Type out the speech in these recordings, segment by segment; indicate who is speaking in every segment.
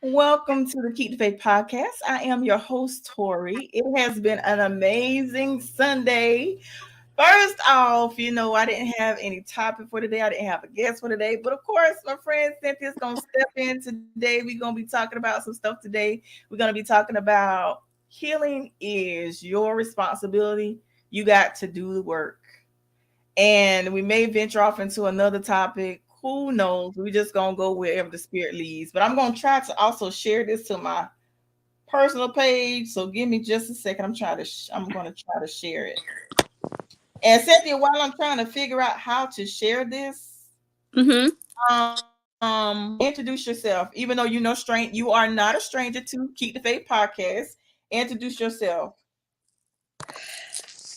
Speaker 1: Welcome to the Keep the Faith podcast. I am your host, Tori. It has been an amazing Sunday. First off, I didn't have any topic for today. I didn't have a guest for today. But of course, my friend Cynthia's going to step in today. We're going to be talking about some stuff today. We're going to be talking about healing is your responsibility. You got to do the work. And we may venture off into another topic. Who knows? We're just gonna go wherever the spirit leads. But I'm gonna try to also share this to my personal page. So give me just a second. I'm gonna try to share it. And Cynthia, while I'm trying to figure out how to share this, introduce yourself. Even though you are not a stranger to Keep the Faith podcast. Introduce yourself.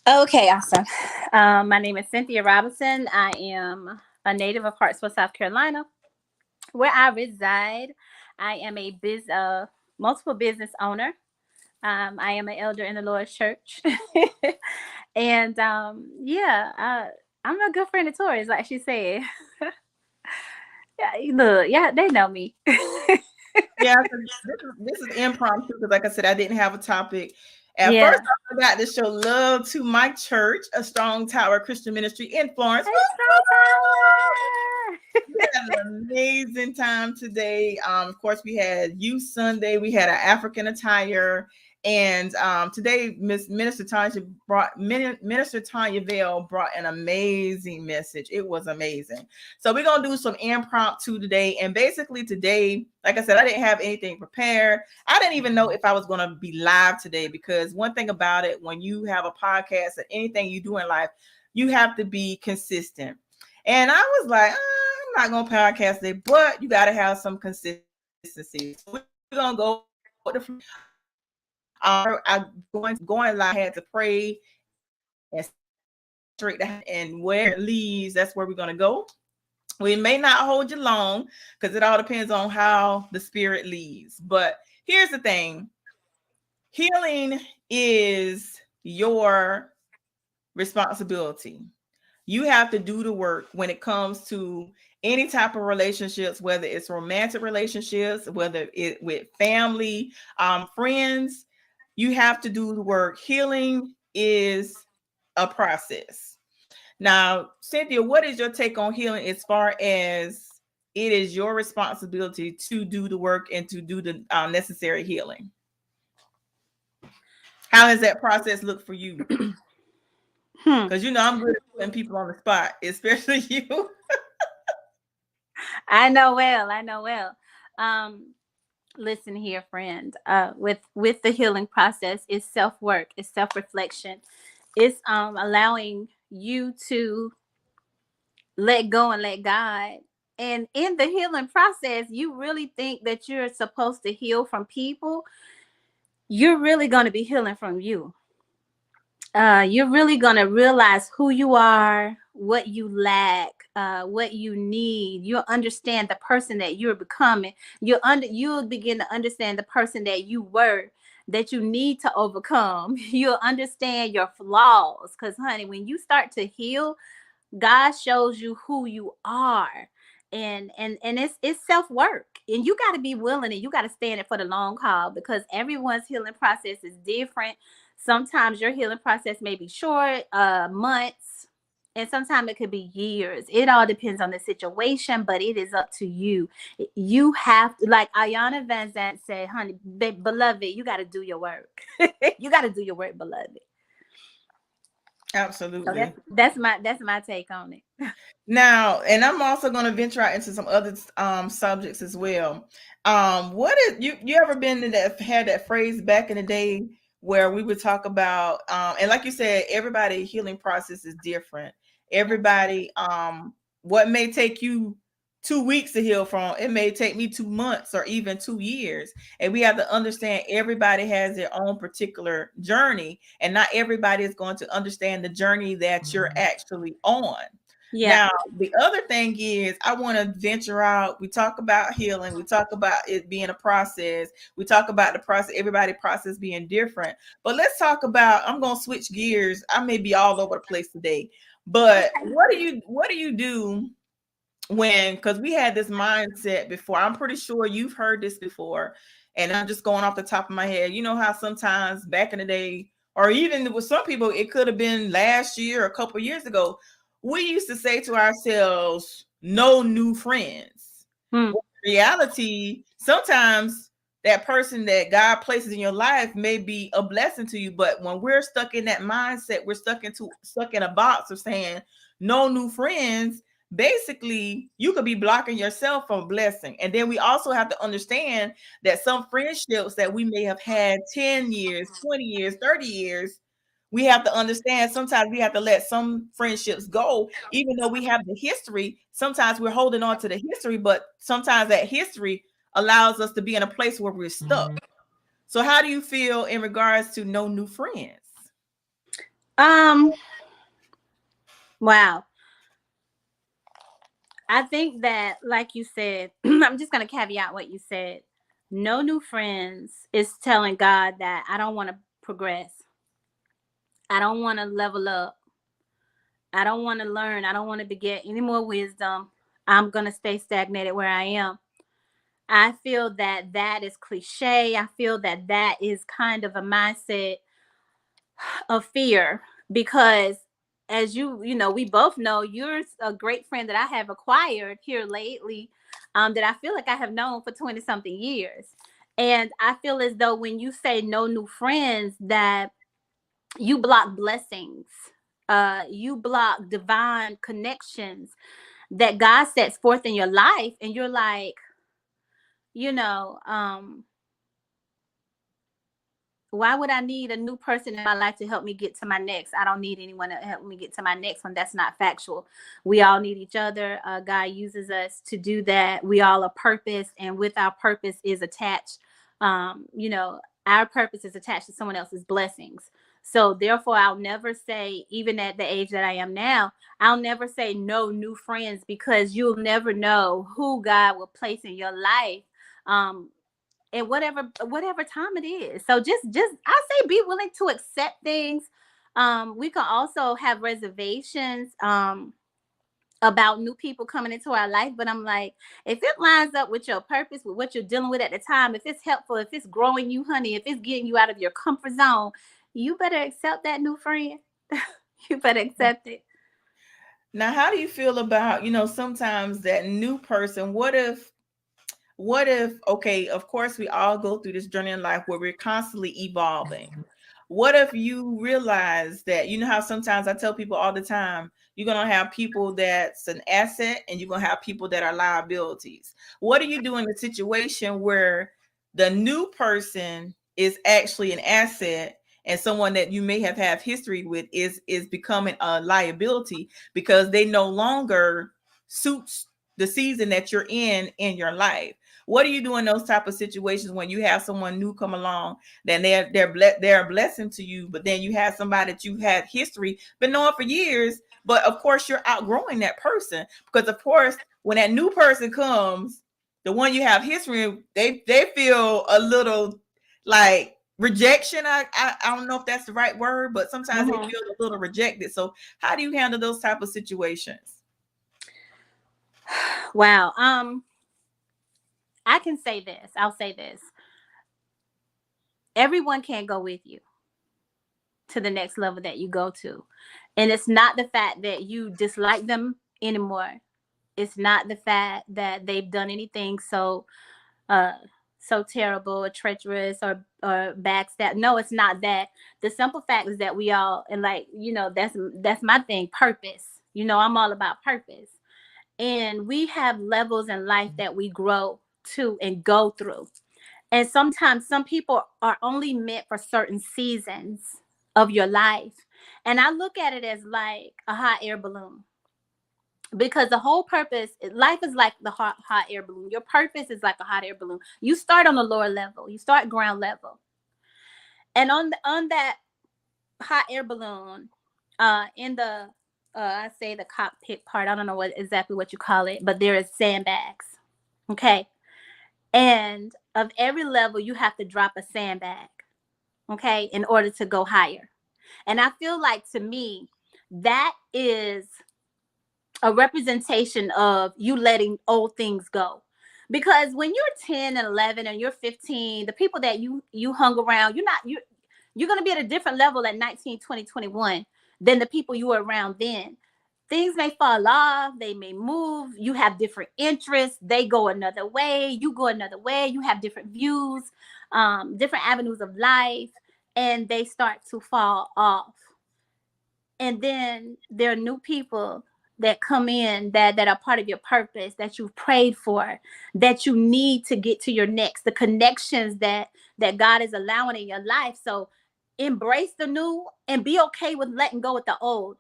Speaker 2: Okay, awesome. My name is Cynthia Robinson. I am a native of Hartsville, South Carolina, where I reside. I am a multiple business owner. I am an elder in the Lord's Church, and I'm a good friend of Tori's, like she said. Yeah, look, yeah, they know me.
Speaker 1: Yeah, this is impromptu because, like I said, I didn't have a topic. At
Speaker 2: Yeah.
Speaker 1: first, I forgot to show love to my church, a Strong Tower Christian Ministry in Florence. We had an amazing time today. Of course, we had Youth Sunday. We had an African attire. And today, Minister Tanya Vale brought an amazing message. It was amazing. So we're gonna do some impromptu today. And basically today, like I said, I didn't have anything prepared. I didn't even know if I was gonna be live today, because one thing about it, when you have a podcast or anything you do in life, you have to be consistent. And I was like, I'm not gonna podcast today, but you gotta have some consistency. So we're gonna go with the going live. I had to pray and straight and where it leads, that's where we're gonna go. We may not hold you long because it all depends on how the spirit leads. But here's the thing: healing is your responsibility. You have to do the work when it comes to any type of relationships, whether it's romantic relationships, whether it with family, friends. You have to do the work. Healing is a process. Now, Cynthia, what is your take on healing as far as it is your responsibility to do the work and to do the necessary healing? How does that process look for you? Because I'm good at putting people on the spot, especially you.
Speaker 2: I know well. Listen here, friend. With the healing process, it's self-work, it's self-reflection, it's allowing you to let go and let God. And in the healing process, you really think that you're supposed to heal from people. You're really going to be healing from you. You're really going to realize who you are, what you lack, what you need. You'll understand the person that you're becoming. You'll begin to understand the person that you were, that you need to overcome. You'll understand your flaws. Because, honey, when you start to heal, God shows you who you are. And it's self-work, and you got to be willing, and you got to stand it for the long haul, because everyone's healing process is different. Sometimes your healing process may be short, months, and sometimes it could be years. It all depends on the situation, but it is up to you. You have to, like Ayana Van Zant said, honey, beloved, you got to do your work. You got to do your work, beloved.
Speaker 1: Absolutely.
Speaker 2: So that's my take on it.
Speaker 1: Now, and I'm also going to venture out into some other subjects as well. What is you ever been in that, had that phrase back in the day where we would talk about and like you said, everybody healing process is different. Everybody what may take you 2 weeks to heal from, it may take me 2 months or even 2 years. And we have to understand everybody has their own particular journey, and not everybody is going to understand the journey that you're actually on.
Speaker 2: Yeah.
Speaker 1: Now, the other thing is, I want to venture out. We talk about healing. We talk about it being a process. We talk about the process, everybody process being different. But let's talk about, I'm going to switch gears. I may be all over the place today, but what do you do when, because we had this mindset before. I'm pretty sure you've heard this before, and I'm just going off the top of my head. You know how sometimes back in the day, or even with some people, it could have been last year or a couple years ago, we used to say to ourselves, no new friends.
Speaker 2: Hmm.
Speaker 1: Well, in reality, sometimes that person that God places in your life may be a blessing to you, but when we're stuck in that mindset, we're stuck in a box of saying no new friends. Basically, you could be blocking yourself from blessing. And then we also have to understand that some friendships that we may have had 10 years, 20 years, 30 years, we have to understand sometimes we have to let some friendships go, even though we have the history. Sometimes we're holding on to the history, but sometimes that history allows us to be in a place where we're stuck. So, how do you feel in regards to no new friends?
Speaker 2: Um, wow. I think that, like you said, I'm just going to caveat what you said. No new friends is telling God that I don't want to progress. I don't want to level up. I don't want to learn. I don't want to get any more wisdom. I'm going to stay stagnated where I am. I feel that that is cliche. I feel that that is kind of a mindset of fear because as we both know, you're a great friend that I have acquired here lately, that I feel like I have known for 20 something years. And I feel as though when you say no new friends, that you block blessings, you block divine connections that God sets forth in your life. And you're like, you know, why would I need a new person in my life to help me get to my next? I don't need anyone to help me get to my next one. That's not factual. We all need each other. God uses us to do that. We all are purpose, and with our purpose is attached. Our purpose is attached to someone else's blessings. So therefore, I'll never say, even at the age that I am now, I'll never say no new friends, because you'll never know who God will place in your life. And whatever time it is. So just I say be willing to accept things. We can also have reservations about new people coming into our life, but I'm like, if it lines up with your purpose, with what you're dealing with at the time, if it's helpful, if it's growing you, honey, if it's getting you out of your comfort zone, you better accept that new friend. You better accept it.
Speaker 1: Now, how do you feel about, sometimes that new person? What if, okay, of course, we all go through this journey in life where we're constantly evolving. What if you realize that, you know how sometimes I tell people all the time, you're going to have people that's an asset and you're going to have people that are liabilities. What do you do in a situation where the new person is actually an asset and someone that you may have had history with is becoming a liability because they no longer suits the season that you're in your life? What do you do in those type of situations when you have someone new come along, then they're a blessing to you, but then you have somebody that you had history been knowing for years, but of course you're outgrowing that person, because of course when that new person comes, the one you have history, they feel a little like rejection. I don't know if that's the right word, but sometimes they
Speaker 2: Mhm.
Speaker 1: feel a little rejected. So how do you handle those type of situations?
Speaker 2: Wow. I can say this. I'll say this. Everyone can't go with you to the next level that you go to. And it's not the fact that you dislike them anymore. It's not the fact that they've done anything uh so terrible or treacherous or backstab. No, it's not that. The simple fact is that we all, and like, that's my thing, purpose. I'm all about purpose. And we have levels in life that we grow to and go through. And sometimes some people are only meant for certain seasons of your life. And I look at it as like a hot air balloon, because the whole purpose, life is like the hot air balloon. Your purpose is like a hot air balloon. You start on the lower level, you start ground level. And on that hot air balloon, in the I say the cockpit part, I don't know what you call it, but there is sandbags. Okay. And of every level, you have to drop a sandbag, okay, in order to go higher. And I feel like, to me, that is a representation of you letting old things go. Because when you're 10 and 11 and you're 15, the people that you hung around, you're going to be at a different level at 19, 20, 21 than the people you were around then. Things may fall off, they may move, you have different interests, they go another way, you go another way, you have different views, different avenues of life, and they start to fall off. And then there are new people that come in that are part of your purpose, that you've prayed for, that you need to get to your next, the connections that God is allowing in your life. So embrace the new and be okay with letting go of the old.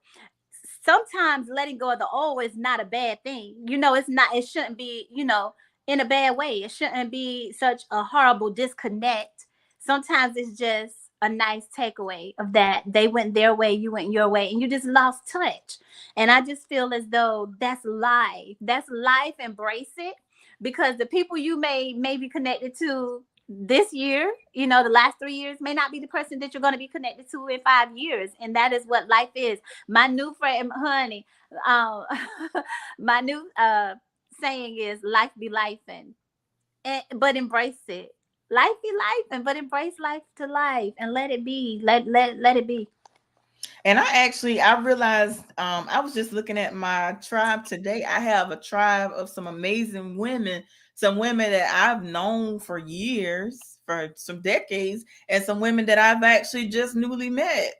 Speaker 2: Sometimes letting go of the old is not a bad thing. It's not, it shouldn't be, in a bad way. It shouldn't be such a horrible disconnect. Sometimes it's just a nice takeaway of that. They went their way, you went your way, and you just lost touch. And I just feel as though that's life. That's life. Embrace it, because the people you may be connected to this year, the last 3 years, may not be the person that you're going to be connected to in 5 years. And that is what life is. My new friend, honey, um, my new saying is life be life, but embrace it. Life be life, but embrace life to life and let it be. Let it be.
Speaker 1: And I realized, I was just looking at my tribe today. I have a tribe of some amazing women, some women that I've known for years, for some decades, and some women that I've actually just newly met.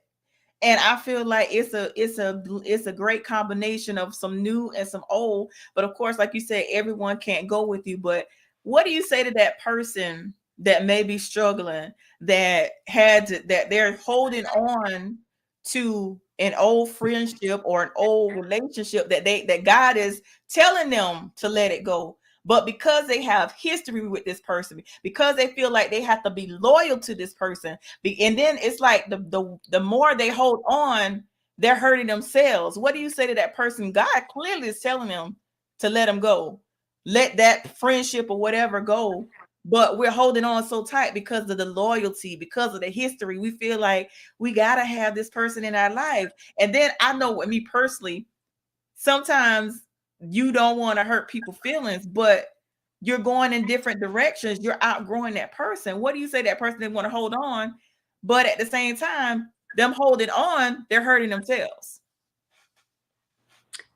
Speaker 1: And I feel like it's a great combination of some new and some old. But of course, like you said, everyone can't go with you. But what do you say to that person that may be struggling, that they're holding on to an old friendship or an old relationship, that God is telling them to let it go? But because they have history with this person, because they feel like they have to be loyal to this person, and then it's like the more they hold on, they're hurting themselves. What do you say to that person? God clearly is telling them to let them go, let that friendship or whatever go. But we're holding on so tight because of the loyalty, because of the history. We feel like we gotta have this person in our life. And then I know, with me personally, sometimes you don't want to hurt people's feelings, but you're going in different directions. You're outgrowing that person. What do you say that person they want to hold on, but at the same time, them holding on, they're hurting themselves.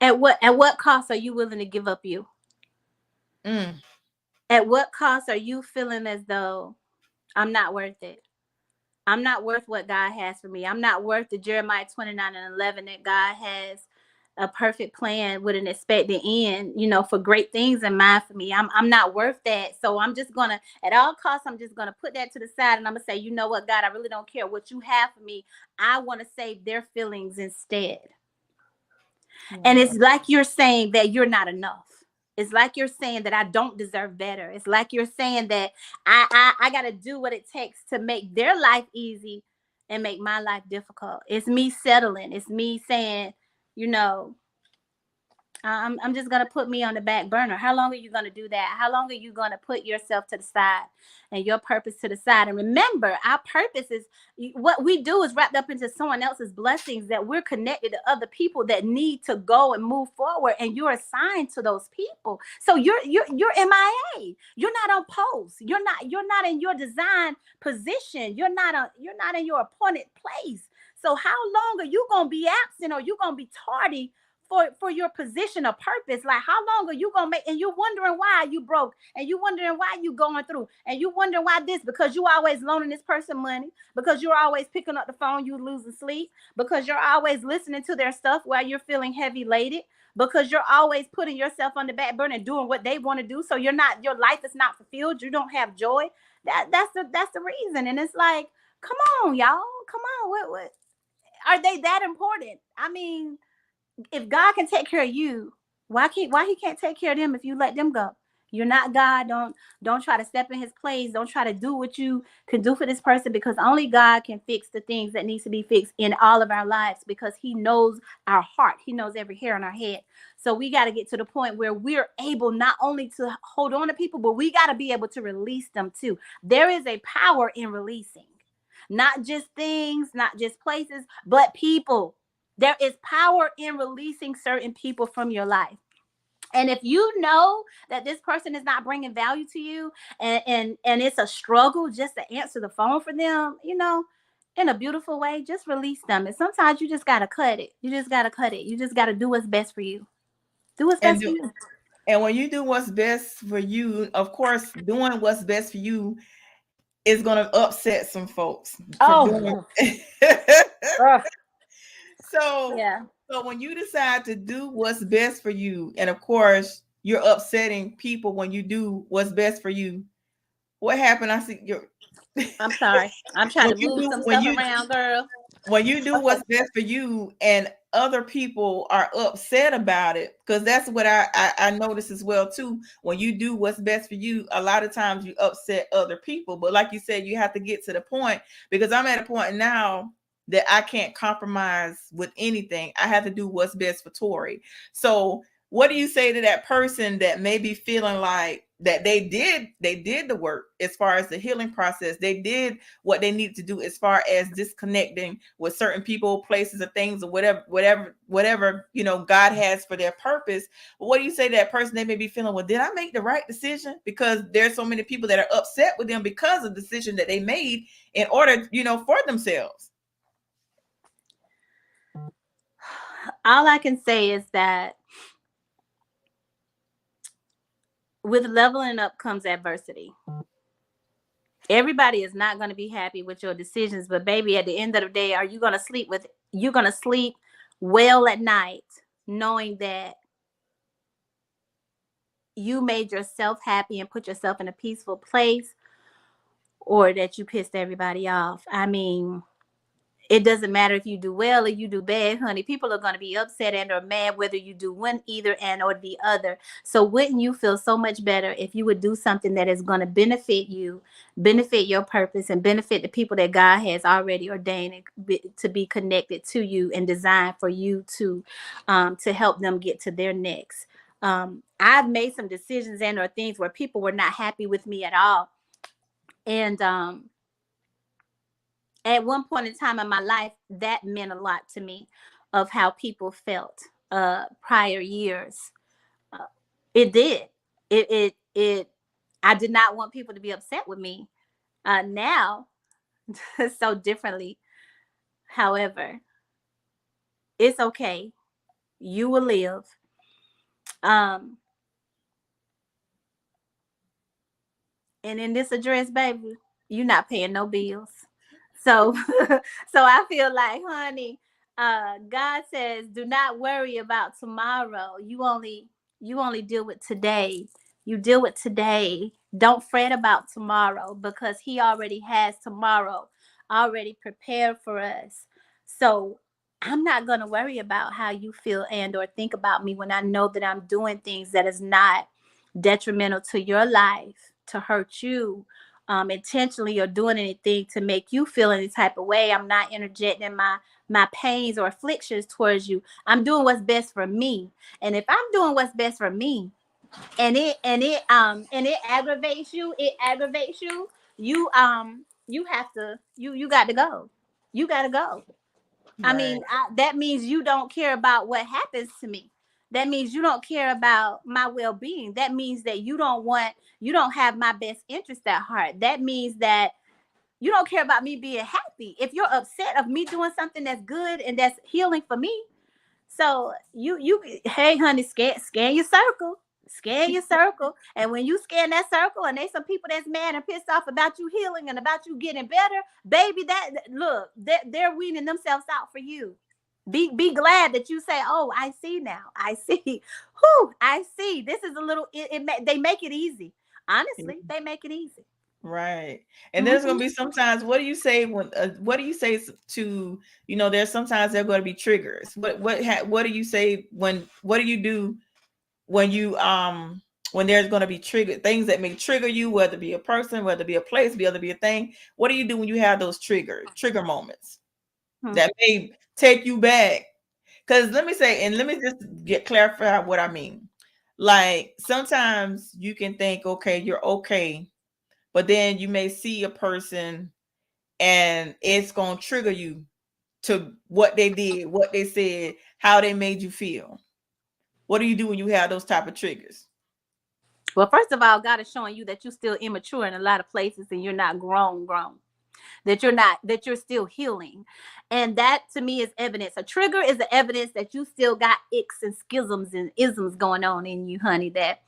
Speaker 2: At what cost are you willing to give up you?
Speaker 1: Mm.
Speaker 2: At what cost are you feeling as though I'm not worth it? I'm not worth what God has for me. I'm not worth the Jeremiah 29:11 that God has a perfect plan with an expected end, for great things in mind for me. I'm not worth that. So I'm just gonna, at all costs, I'm just gonna put that to the side, and I'm gonna say, you know what, God, I really don't care what you have for me. I want to save their feelings instead. And
Speaker 1: Wow.
Speaker 2: it's like you're saying that you're not enough. It's like you're saying that I don't deserve better. It's like you're saying that I got to do what it takes to make their life easy and make my life difficult. It's me settling. It's me saying, you know, I'm just gonna put me on the back burner. How long are you gonna do that? How long are you gonna put yourself to the side and your purpose to the side? And remember, our purpose is what we do is wrapped up into someone else's blessings, that we're connected to other people that need to go and move forward, and you're assigned to those people. So you're MIA. You're not on post. You're not in your design position. You're not in your appointed place. So how long are you gonna be absent, or you gonna be tardy for your position of purpose? Like, how long are you gonna make? And you wondering why you broke, and you wondering why you going through, and you wondering why this, because you always loaning this person money, because you're always picking up the phone, you losing sleep, because you're always listening to their stuff while you're feeling heavy laden, because you're always putting yourself on the back burner and doing what they want to do. So your life is not fulfilled. You don't have joy. That's the reason. And it's like, come on, y'all, come on. What are they that important? I mean, if God can take care of you, why he can't take care of them if you let them go? You're not God. Don't try to step in his place. Don't try to do what you can do for this person, because only God can fix the things that needs to be fixed in all of our lives, because he knows our heart. He knows every hair on our head. So we got to get to the point where we're able not only to hold on to people, but we got to be able to release them too. There is a power in releasing, not just things, not just places, but people. There is power in releasing certain people from your life. And if you know that this person is not bringing value to you, and it's a struggle just to answer the phone for them, in a beautiful way, just release them. And sometimes you just gotta cut it. You just gotta cut it. You just gotta do what's best for you. Do what's
Speaker 1: And
Speaker 2: best for
Speaker 1: do
Speaker 2: you.
Speaker 1: and when you do what's best for you, of course, doing what's best for you is going to upset some folks for doing.
Speaker 2: Oh, ugh.
Speaker 1: so
Speaker 2: Yeah.
Speaker 1: so when you decide to do what's best for you, and of course you're upsetting people when you do what's best for you, what happened? I see your
Speaker 2: I'm sorry. I'm trying
Speaker 1: when
Speaker 2: to
Speaker 1: you
Speaker 2: move
Speaker 1: do
Speaker 2: some stuff around, girl.
Speaker 1: when you do
Speaker 2: Okay.
Speaker 1: what's best for you and other people are upset about it, because that's what I notice as well too. When you do what's best for you, a lot of times you upset other people, but like you said, you have to get to the point, because I'm at a point now that I can't compromise with anything. I have to do what's best for Tori. So what do you say to that person that may be feeling like that they did the work as far as the healing process, they did what they need to do as far as disconnecting with certain people, places, or things, or whatever God has for their purpose? But what do you say to that person? They may be feeling, well, did I make the right decision? Because there's so many people that are upset with them because of the decision that they made in order, for themselves.
Speaker 2: All I can say is that with leveling up comes adversity. Everybody is not going to be happy with your decisions, but baby, at the end of the day, are you going to sleep with you're going to sleep well at night knowing that you made yourself happy and put yourself in a peaceful place, or that you pissed everybody off? I mean, it doesn't matter if you do well or you do bad, honey. People are going to be upset and or mad whether you do one, either, and or the other. So wouldn't you feel so much better if you would do something that is going to benefit you, benefit your purpose, and benefit the people that God has already ordained to be connected to you and designed for you to help them get to their next. I've made some decisions and or things where people were not happy with me at all. And at one point in time in my life, that meant a lot to me, of how people felt prior years. uh, it did. It I did not want people to be upset with me. Now so differently. However, it's okay. You will live. um and in this address, baby, you're not paying no bills. So so I feel like, honey, God says, do not worry about tomorrow. You only deal with today. You deal with today. Don't fret about tomorrow, because he already has tomorrow already prepared for us. So I'm not going to worry about how you feel and or think about me, when I know that I'm doing things that is not detrimental to your life, to hurt you intentionally, or doing anything to make you feel any type of way. I'm not interjecting my pains or afflictions towards you. I'm doing what's best for me. And if I'm doing what's best for me, and it aggravates you, you have to, you got to go. You got to go. I
Speaker 1: Right.
Speaker 2: mean, that means you don't care about what happens to me. That means you don't care about my well-being. That means that you don't have my best interest at heart. That means that you don't care about me being happy. If you're upset of me doing something that's good and that's healing for me, so hey honey, scan your circle. Scan your circle. And when you scan that circle and they some people that's mad and pissed off about you healing and about you getting better, baby, that look, they're weaning themselves out for you. Be glad that you say, oh, I see now. I see. Whew, I see. This is a little they make it easy. Honestly, they make it easy.
Speaker 1: Right. And there's going
Speaker 2: Mm-hmm.
Speaker 1: to be sometimes, what do you say when, what do you say to, there's sometimes there are going to be triggers. What do you say what do you do when there's going to be triggered things that may trigger you, whether it be a person, whether it be a place, whether it be a thing? What do you do when you have those trigger moments that may take you back? Because let me say, and let me just clarify what I mean. Like sometimes you can think, okay, you're okay, but then you may see a person and it's going to trigger you to what they did, what they said, how they made you feel? What do you do when you have those type of triggers?
Speaker 2: Well, first of all, God is showing you that you're still immature in a lot of places and you're not grown, that you're still healing. And that to me is evidence. A trigger is the evidence that you still got icks and schisms and isms going on in you, honey, that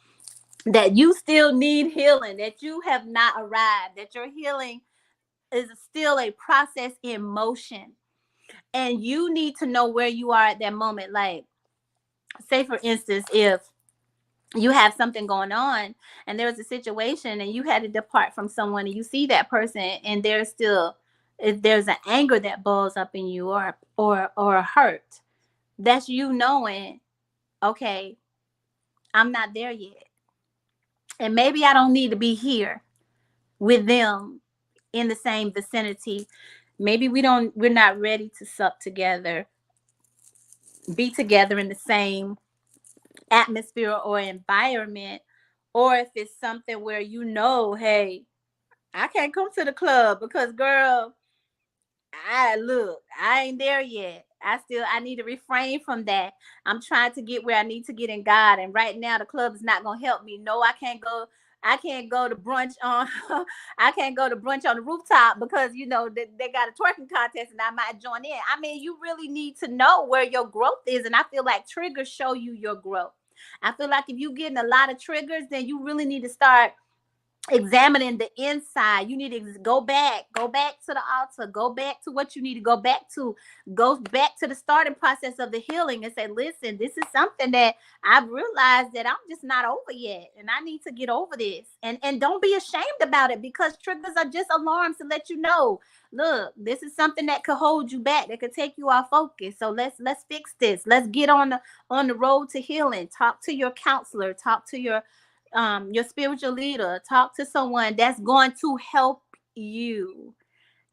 Speaker 2: you still need healing, that you have not arrived, that your healing is still a process in motion. And you need to know where you are at that moment. Like, say for instance, if you have something going on and there's a situation and you had to depart from someone and you see that person and there's still, if there's an anger that boils up in you, or a hurt, that's you knowing, okay, I'm not there yet, and maybe I don't need to be here with them in the same vicinity. Maybe we're not ready to sup together, be together in the same atmosphere or environment. Or if it's something where you know, hey, I can't come to the club because, girl, I ain't there yet. I need to refrain from that. I'm trying to get where I need to get in God. And right now the club is not gonna help me. No, I can't go to brunch on I can't go to brunch on the rooftop because they got a twerking contest and I might join in. I mean, you really need to know where your growth is. And I feel like triggers show you your growth. I feel like if you're getting a lot of triggers, then you really need to start examining the inside. You need to go back to the altar, go back to what you need to go back to the starting process of the healing and say, listen, this is something that I've realized that I'm just not over yet, and I need to get over this. And don't be ashamed about it, because triggers are just alarms to let you know, look, this is something that could hold you back, that could take you off focus. So let's fix this. Let's get on the road to healing. Talk to your counselor, talk to your spiritual leader, talk to someone that's going to help you,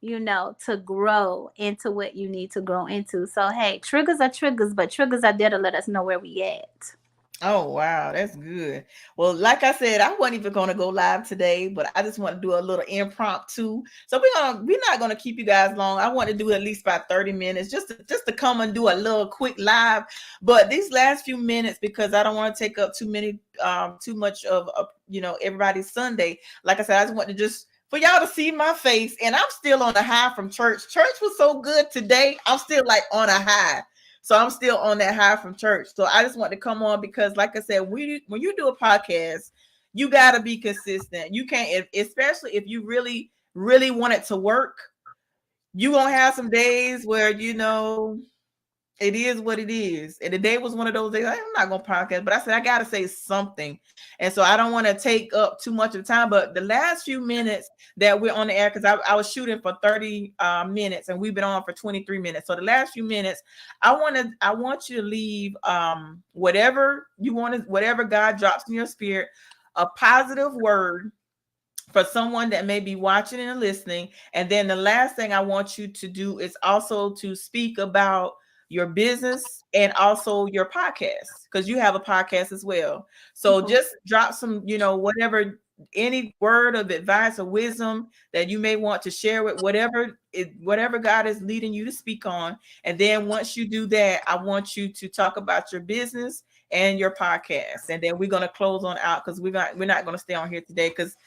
Speaker 2: to grow into what you need to grow into. So hey, triggers are triggers, but triggers are there to let us know where we at.
Speaker 1: Oh wow, that's good. Well, like I said, I wasn't even gonna go live today, but I just want to do a little impromptu. So we're not gonna keep you guys long. I want to do at least about 30 minutes just to come and do a little quick live. But these last few minutes, because I don't want to take up too much of everybody's Sunday. Like I said, I just want to just for y'all to see my face, and I'm still on a high from church. Church was so good today. I'm still like on a high. So I'm still on that high from church. So I just want to come on because, like I said, when you do a podcast, you got to be consistent. You can't, especially if you really, really want it to work. You gonna have some days where it is what it is. And today was one of those days. I'm not gonna podcast, but I said I gotta say something, and so I don't want to take up too much of the time. But the last few minutes that we're on the air, because I was shooting for 30 minutes, and we've been on for 23 minutes. So the last few minutes, I want you to leave whatever you want, whatever God drops in your spirit, a positive word for someone that may be watching and listening. And then the last thing I want you to do is also to speak about your business and also your podcast, because you have a podcast as well. So just drop some, whatever, any word of advice or wisdom that you may want to share with whatever God is leading you to speak on. And then once you do that, I want you to talk about your business and your podcast. And then we're going to close on out, because we're not going to stay on here today, because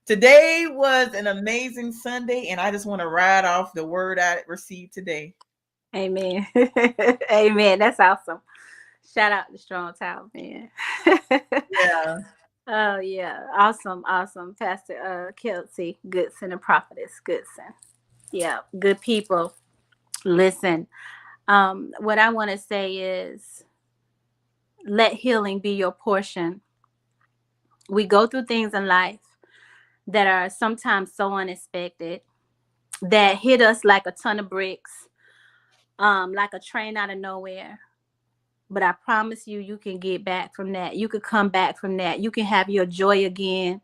Speaker 1: today was an amazing Sunday, and I just want to ride off the word I received today.
Speaker 2: Amen. Amen. That's awesome. Shout out to Strong Tower, man.
Speaker 1: Yeah.
Speaker 2: Oh yeah. Awesome. Pastor Kelsey Goodson and Prophetess Goodson. Yeah, good people. Listen, what I want to say is, let healing be your portion. We go through things in life that are sometimes so unexpected, that hit us like a ton of bricks, like a train out of nowhere. But I promise you, you can get back from that. You can come back from that. You can have your joy again.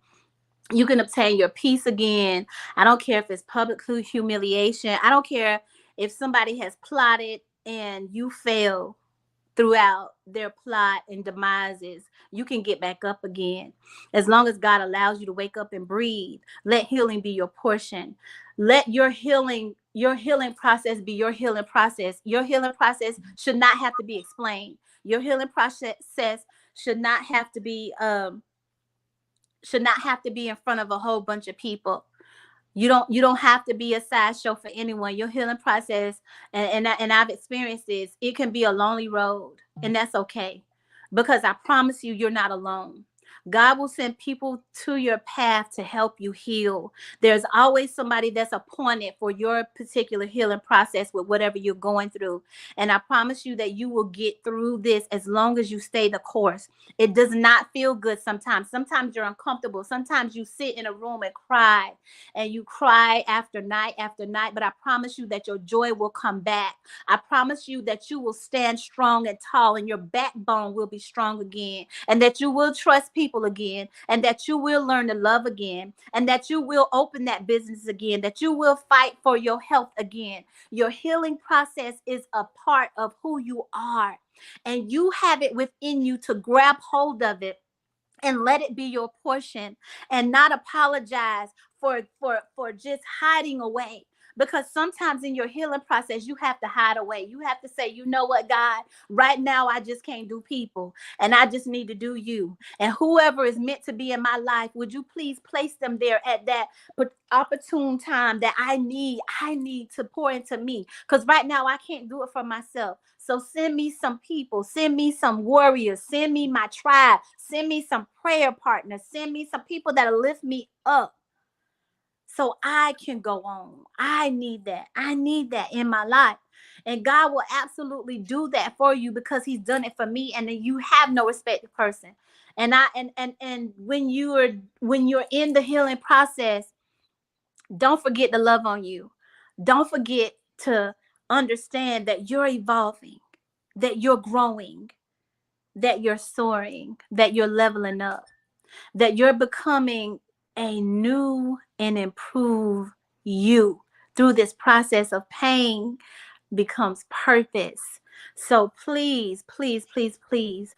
Speaker 2: You can obtain your peace again. I don't care if it's public humiliation. I don't care if somebody has plotted and you fail throughout their plot and demises, you can get back up again. As long as God allows you to wake up and breathe, let healing be your portion. Let your healing process be your healing process. Your healing process should not have to be explained. Your healing process should not have to be in front of a whole bunch of people. You don't have to be a sideshow for anyone. Your healing process, and I've experienced this, it can be a lonely road, and that's okay, because I promise you, you're not alone. God will send people to your path to help you heal. There's always somebody that's appointed for your particular healing process with whatever you're going through. And I promise you that you will get through this as long as you stay the course. It does not feel good sometimes. Sometimes you're uncomfortable. Sometimes you sit in a room and cry, and you cry after night, but I promise you that your joy will come back. I promise you that you will stand strong and tall, and your backbone will be strong again, and that you will trust people again, and that you will learn to love again, and that you will open that business again, that you will fight for your health again. Your healing process is a part of who you are, and you have it within you to grab hold of it and let it be your portion, and not apologize for just hiding away. Because sometimes in your healing process, you have to hide away. You have to say, you know what, God, right now I just can't do people, and I just need to do you. And whoever is meant to be in my life, would you please place them there at that opportune time that I need to pour into me, because right now I can't do it for myself. So send me some people, send me some warriors, send me my tribe, send me some prayer partners, send me some people that'll lift me up so I can go on. I need that. I need that in my life. And God will absolutely do that for you, because he's done it for me, and then you have no respected person. And when you're in the healing process, don't forget to love on you. Don't forget to understand that you're evolving, that you're growing, that you're soaring, that you're leveling up, that you're becoming a new and improved you. Through this process of pain becomes purpose. So please, please, please, please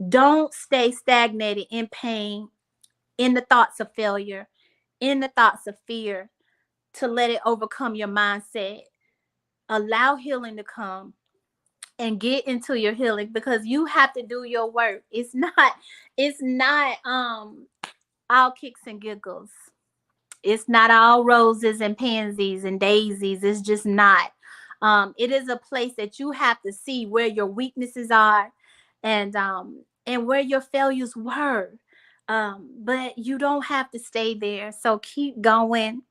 Speaker 2: don't stay stagnated in pain, in the thoughts of failure, in the thoughts of fear, to let it overcome your mindset. Allow healing to come, and get into your healing, because you have to do your work. It's not all kicks and giggles. It's not all roses and pansies and daisies. It's just not. It is a place that you have to see where your weaknesses are, and where your failures were. But you don't have to stay there. So keep going.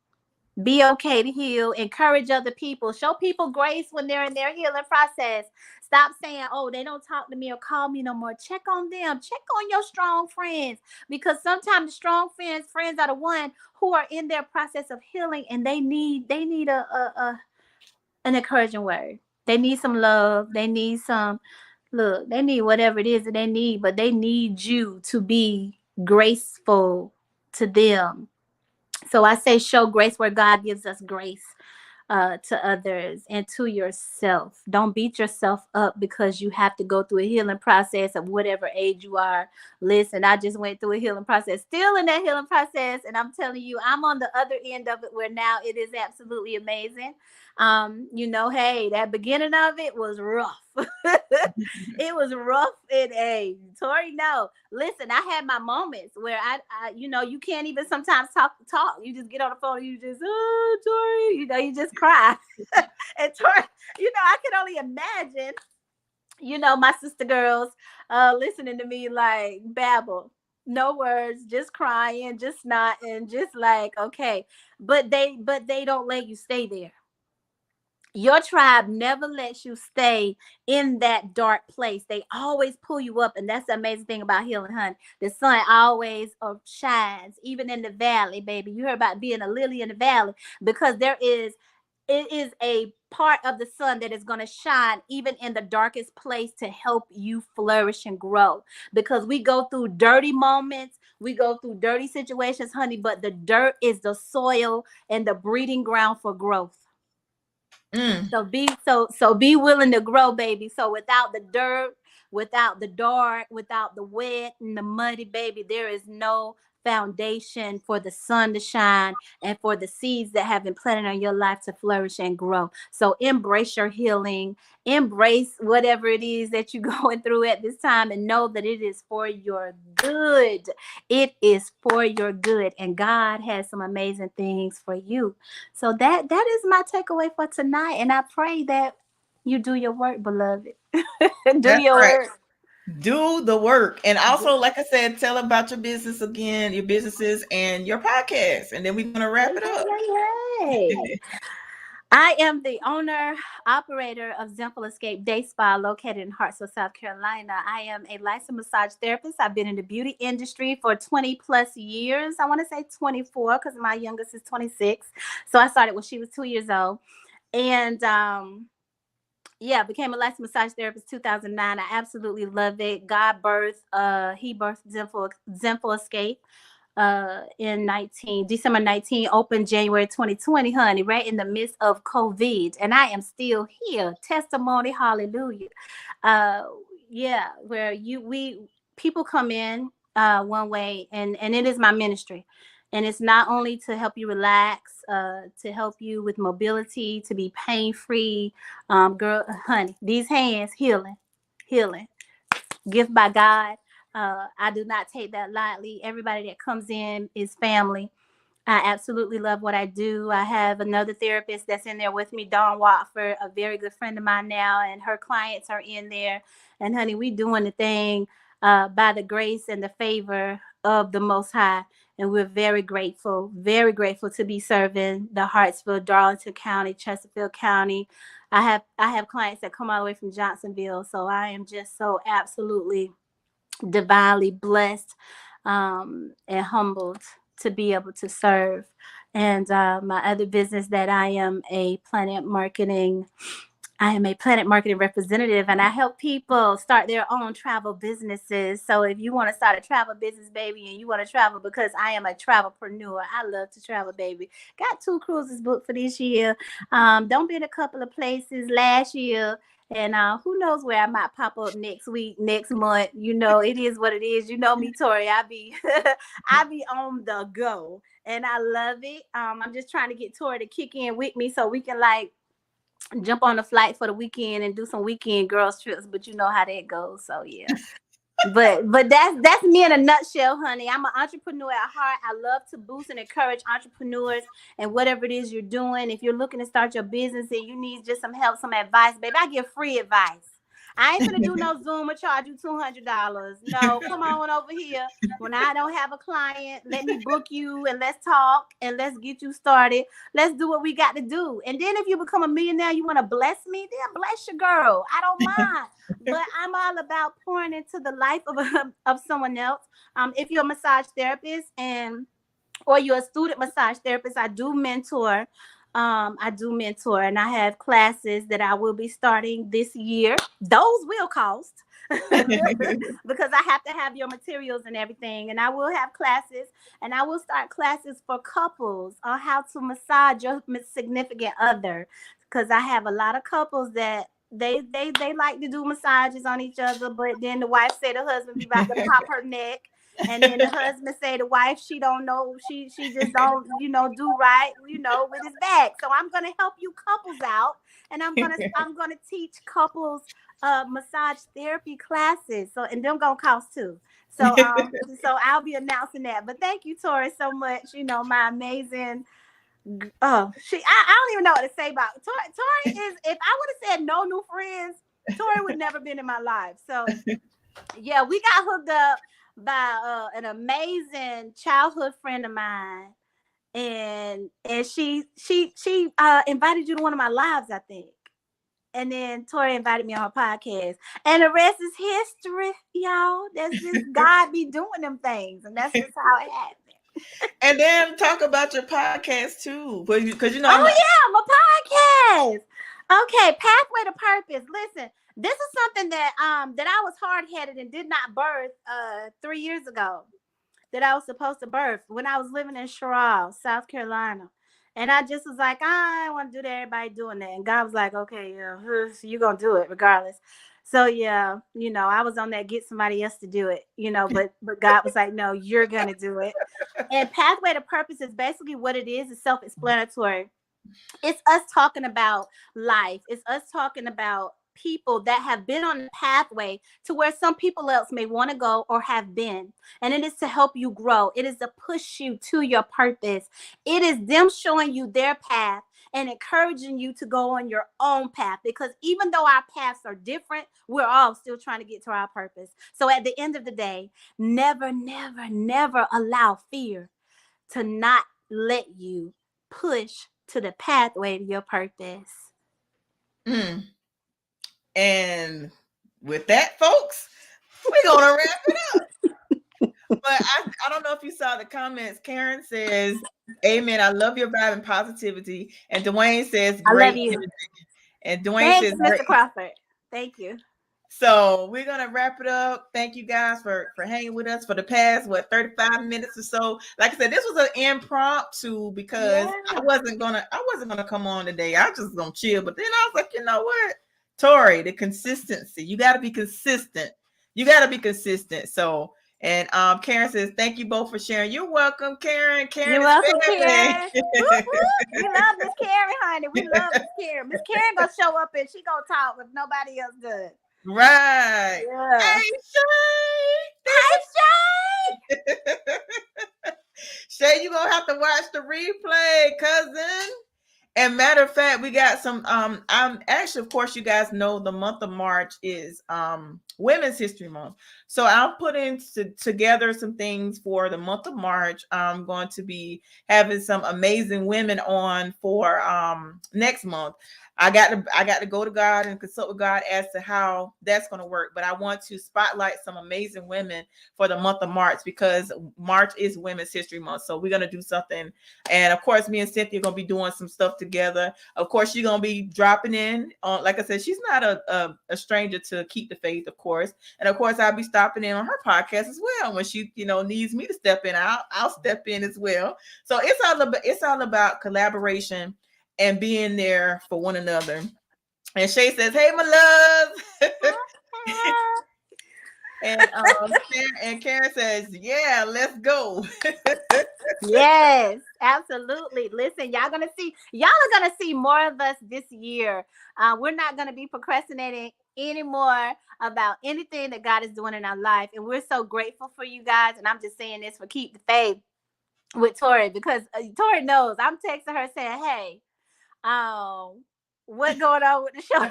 Speaker 2: Be okay to heal. Encourage other people. Show people grace when they're in their healing process. Stop saying, oh, they don't talk to me or call me no more. Check on them. Check on your strong friends. Because sometimes the strong friends are the one who are in their process of healing, and they need an encouraging word. They need some love. They need some look. They need whatever it is that they need, but they need you to be graceful to them. So I say show grace where God gives us grace, to others and to yourself. Don't beat yourself up because you have to go through a healing process of whatever age you are. Listen, I just went through a healing process, still in that healing process. And I'm telling you, I'm on the other end of it, where now it is absolutely amazing. Hey, that beginning of it was rough. It was rough. Tori, no, listen, I had my moments where you can't even sometimes talk. You just get on the phone and you just, oh, Tori, you just cry. And Tori, I can only imagine, my sister girls, listening to me like babble. No words, just crying, just not, and just like, okay. But they don't let you stay there. Your tribe never lets you stay in that dark place. They always pull you up. And that's the amazing thing about healing, honey. The sun always shines, even in the valley, baby. You heard about being a lily in the valley, because it is a part of the sun that is going to shine even in the darkest place to help you flourish and grow. Because we go through dirty moments, we go through dirty situations, honey, but the dirt is the soil and the breeding ground for growth.
Speaker 1: Mm.
Speaker 2: So be willing to grow, baby. So without the dirt, Without the dark, without the wet and the muddy, baby, there is no foundation for the sun to shine and for the seeds that have been planted on your life to flourish and grow. So embrace your healing, embrace whatever it is that you're going through at this time, and know that it is for your good. It is for your good, and God has some amazing things for you. So that is my takeaway for tonight, and I pray that you do your work, beloved. Do
Speaker 1: That's
Speaker 2: your
Speaker 1: right.
Speaker 2: work.
Speaker 1: Do the work. And also, like I said, tell about your business again, your businesses and your podcast. And then we're gonna wrap
Speaker 2: Hey,
Speaker 1: it
Speaker 2: hey,
Speaker 1: up.
Speaker 2: hey, hey. I am the owner, operator of Zenful Escape Day Spa located in Hartsville, South Carolina. I am a licensed massage therapist. I've been in the beauty industry for 20 plus years. I want to say 24 because my youngest is 26. So I started when she was 2 years old. And yeah, became a licensed massage therapist 2009. I absolutely love it. He birthed Zenful Escape in 19 December 19, opened January 2020, honey, right in the midst of COVID, and I am still here. Testimony, hallelujah. uh yeah, where you we people come in one way, and it is my ministry, and it's not only to help you relax, to help you with mobility, to be pain free. Girl, honey, these hands, healing gift by God. I do not take that lightly. Everybody that comes in is family. I absolutely love what I do. I have another therapist that's in there with me, Dawn Watford, a very good friend of mine now, and her clients are in there. And honey, we doing the thing by the grace and the favor of the Most High. And we're very grateful to be serving the Hartsville, Darlington County, Chesterfield County. I have clients that come all the way from Johnsonville, so I am just so absolutely divinely blessed and humbled to be able to serve. And my other business that I am a planet marketing representative, and I help people start their own travel businesses. So if you want to start a travel business, baby, and you want to travel, because I am a travelpreneur, I love to travel, baby. Got 2 cruises booked for this year. Don't been a couple of places last year. And who knows where I might pop up next week, next month. You know, it is what it is. You know me, Tori. I be I be on the go, and I love it. I'm just trying to get Tori to kick in with me so we can like jump on a flight for the weekend and do some weekend girls trips, but you know how that goes. So yeah. But that's me in a nutshell, honey. I'm an entrepreneur at heart. I love to boost and encourage entrepreneurs and whatever it is you're doing. If you're looking to start your business and you need just some help, some advice, baby, I give free advice. I ain't gonna do no Zoom or charge you $200. No, come on over here. When I don't have a client, let me book you and let's talk and let's get you started. Let's do what we got to do. And then if you become a millionaire, you want to bless me, then bless your girl. I don't mind. But I'm all about pouring into the life of someone else. If you're a massage therapist or you're a student massage therapist, I do mentor, and I have classes that I will be starting this year. Those will cost because I have to have your materials and everything. And I will have classes, and I will start classes for couples on how to massage your significant other. Because I have a lot of couples that they like to do massages on each other, but then the wife say the husband be about to pop her neck, and then the husband say the wife, she don't know, she just don't, do right, with his back. So I'm gonna help you couples out, and I'm gonna teach couples massage therapy classes. So, and them gonna cost too. So so I'll be announcing that. But thank you, Tori, so much. My amazing. Oh, I don't even know what to say about Tori. Tori is, if I would have said no new friends, Tori would never been in my life. So yeah, we got hooked up by an amazing childhood friend of mine, and she invited you to one of my lives, I think. And then Tori invited me on her podcast, and the rest is history, y'all. That's just God be doing them things, and that's just how it happened.
Speaker 1: And then talk about your podcast too, because I'm
Speaker 2: Oh yeah, my podcast. Okay, Pathway to Purpose. Listen, this is something that I was hard headed and did not birth 3 years ago. That I was supposed to birth when I was living in Sherrall, South Carolina. And I just was like, I want to do that. Everybody doing that. And God was like, okay, yeah, you're going to do it regardless. So yeah, I was on that get somebody else to do it, but God was like, no, you're gonna do it. And pathway to purpose is basically what it is self-explanatory. It's us talking about life. It's us talking about people that have been on the pathway to where some people else may want to go or have been. And it is to help you grow. It is to push you to your purpose. It is them showing you their path and encouraging you to go on your own path, because even though our paths are different, we're all still trying to get to our purpose. So at the end of the day, never, never, never allow fear to not let you push to the pathway to your purpose.
Speaker 1: And with that, folks, we're gonna wrap it up. But I don't know if you saw the comments. Karen says, "Amen. I love your vibe and positivity." And Dwayne says,
Speaker 2: I love
Speaker 1: "Great
Speaker 2: you."
Speaker 1: energy." And Dwayne
Speaker 2: Thanks,
Speaker 1: says,
Speaker 2: Mr.
Speaker 1: "Great."
Speaker 2: Crawford. Thank you.
Speaker 1: So we're gonna wrap it up. Thank you guys for hanging with us for the past 35 minutes or so. Like I said, this was an impromptu because I wasn't gonna come on today. I was just gonna chill. But then I was like, you know what, Tori, the consistency. You got to be consistent. So, and Karen says, thank you both for sharing. You're welcome, Karen. Karen
Speaker 2: You're
Speaker 1: is
Speaker 2: welcome,
Speaker 1: family.
Speaker 2: Karen. We love Miss Karen, honey. We love Miss Karen. Miss Karen gonna show up and she gonna talk if nobody else does.
Speaker 1: Right.
Speaker 2: Yeah.
Speaker 1: Hey, Shay. Shay, you gonna have to watch the replay, cousin. And matter of fact, we got some I'm actually, of course, you guys know the month of March is Women's History Month. So I'm putting together some things for the month of March. I'm going to be having some amazing women on for next month. I got to go to God and consult with God as to how that's going to work. But I want to spotlight some amazing women for the month of March, because March is Women's History Month. So we're going to do something. And of course, me and Cynthia are going to be doing some stuff together. Of course, you're going to be dropping in. Like I said, she's not a stranger to Keep the Faith, of course. And of course, I'll be stopping in on her podcast as well. When she, needs me to step in, I'll step in as well. So it's all about collaboration and being there for one another. And Shay says, "Hey, my love." And Karen says, "Yeah, let's go."
Speaker 2: Yes, absolutely. Listen, y'all are gonna see more of us this year. We're not gonna be procrastinating anymore about anything that God is doing in our life, and we're so grateful for you guys. And I'm just saying this for Keep the Faith with Tori, because Tori knows I'm texting her saying, "Hey, what going on with the show?"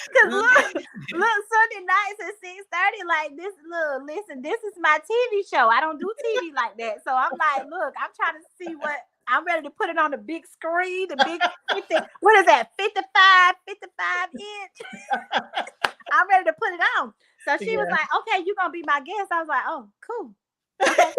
Speaker 2: Because look, Sunday nights at 6:30, like this. Look, listen, this is my TV show. I don't do TV like that, so I'm like, look, I'm trying to see what. I'm ready to put it on the big screen, the big 50. What is that? 55 inch. I'm ready to put it on. So she was like, "Okay, you're gonna be my guest." I was like, "Oh, cool." Okay.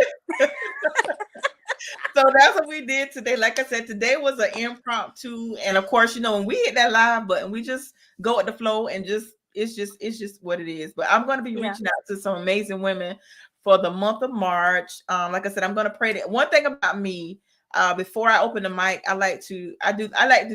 Speaker 1: So that's what we did today. Like I said, today was an impromptu, and of course, when we hit that live button, we just go with the flow, and it's just what it is. But I'm going to be reaching out to some amazing women for the month of March. Like I said, I'm going to pray that. One thing about me, before I open the mic, I like to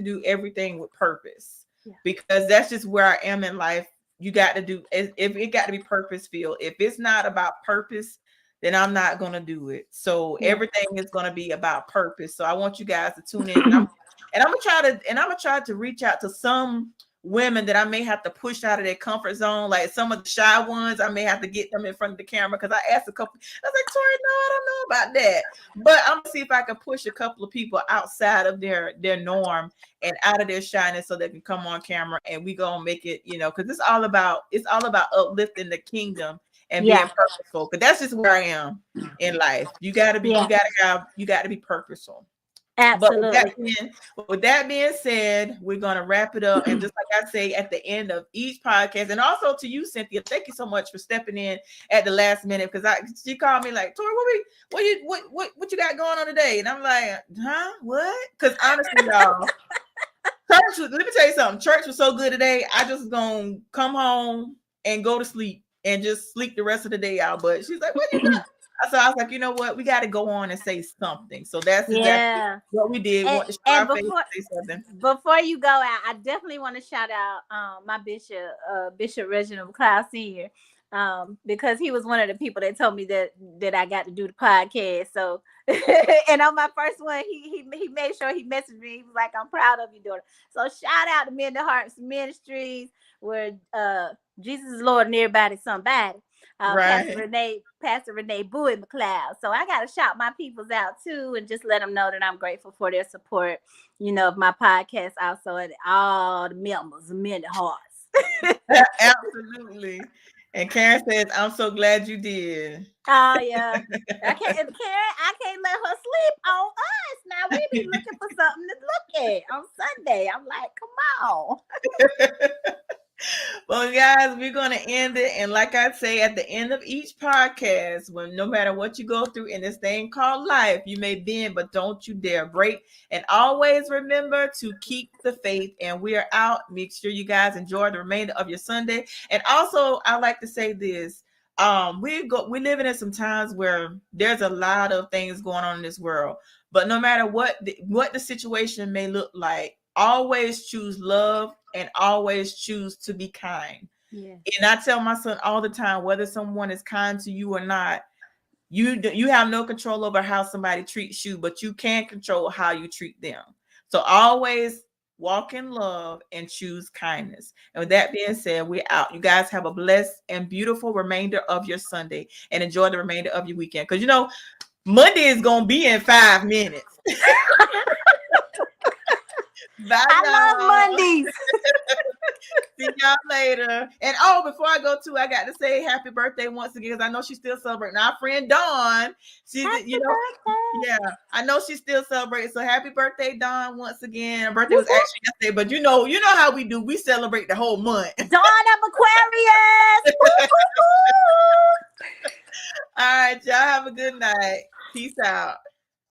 Speaker 1: do everything with purpose, because that's just where I am in life. You got to do if it got to be purpose filled. If it's not about purpose, then I'm not going to do it. So everything is going to be about purpose. So I want you guys to tune in, and I'm going to try to reach out to some women that I may have to push out of their comfort zone. Like some of the shy ones, I may have to get them in front of the camera, because I asked a couple, I was like, "Tori, no, I don't know about that." But I'm gonna see if I can push a couple of people outside of their norm and out of their shyness, so they can come on camera, and we gonna make it, because it's all about uplifting the kingdom and being purposeful. Because that's just where I am in life. You gotta be purposeful.
Speaker 2: Absolutely.
Speaker 1: But with that being said, we're gonna wrap it up. And just like I say at the end of each podcast, and also to you, Cynthia, thank you so much for stepping in at the last minute, because she called me like, "Tori, what you got going on today?" And I'm like, "Huh? What?" Because honestly, y'all, let me tell you something. Church was so good today. I just gonna come home and go to sleep and just sleep the rest of the day out. But she's like, "What you got?" So I was like, you know what? We got to go on and say something. So that's exactly
Speaker 2: Yeah.
Speaker 1: what we did.
Speaker 2: And,
Speaker 1: Want to show
Speaker 2: and
Speaker 1: our face
Speaker 2: before
Speaker 1: and say something.
Speaker 2: before you go out, I definitely want to shout out my bishop, Bishop Reginald Cloud Senior, because he was one of the people that told me that I got to do the podcast. So, and on my first one, he made sure he messaged me. He was like, "I'm proud of you, daughter." So shout out to Men the Hearts Ministries, where Jesus is Lord and everybody's somebody.
Speaker 1: Right.
Speaker 2: Pastor Renee Bowie McLeod. So I gotta shout my peoples out too, and just let them know that I'm grateful for their support, of my podcast also, and all the members of Men the Hearts.
Speaker 1: Absolutely. And Karen says, I'm so glad you did.
Speaker 2: Oh yeah. I can't let her sleep on us. Now we be looking for something to look at on Sunday. I'm like, come on.
Speaker 1: Well, guys, we're going to end it. And like I say, at the end of each podcast, when no matter what you go through in this thing called life, you may bend, but don't you dare break. And always remember to keep the faith. And we are out. Make sure you guys enjoy the remainder of your Sunday. And also, I like to say this. We're living in some times where there's a lot of things going on in this world. But no matter what the situation may look like, always choose love and always choose to be kind.
Speaker 2: Yeah.
Speaker 1: And I tell my son all the time, whether someone is kind to you or not, you have no control over how somebody treats you, but you can control how you treat them. So always walk in love and choose kindness. And with that being said, we're out. You guys have a blessed and beautiful remainder of your Sunday and enjoy the remainder of your weekend. Because Monday is gonna be in 5 minutes. Bye,
Speaker 2: I love Mondays.
Speaker 1: See y'all later. And before I go too, I got to say happy birthday once again, because I know she's still celebrating. Our friend Dawn,
Speaker 2: Happy birthday.
Speaker 1: yeah, I know she's still celebrating. So happy birthday, Dawn, once again. Her birthday
Speaker 2: Whoop,
Speaker 1: was actually yesterday, but you know how we do. We celebrate the whole month.
Speaker 2: Dawn of Aquarius. Woo, woo, woo.
Speaker 1: All right, y'all have a good night. Peace out.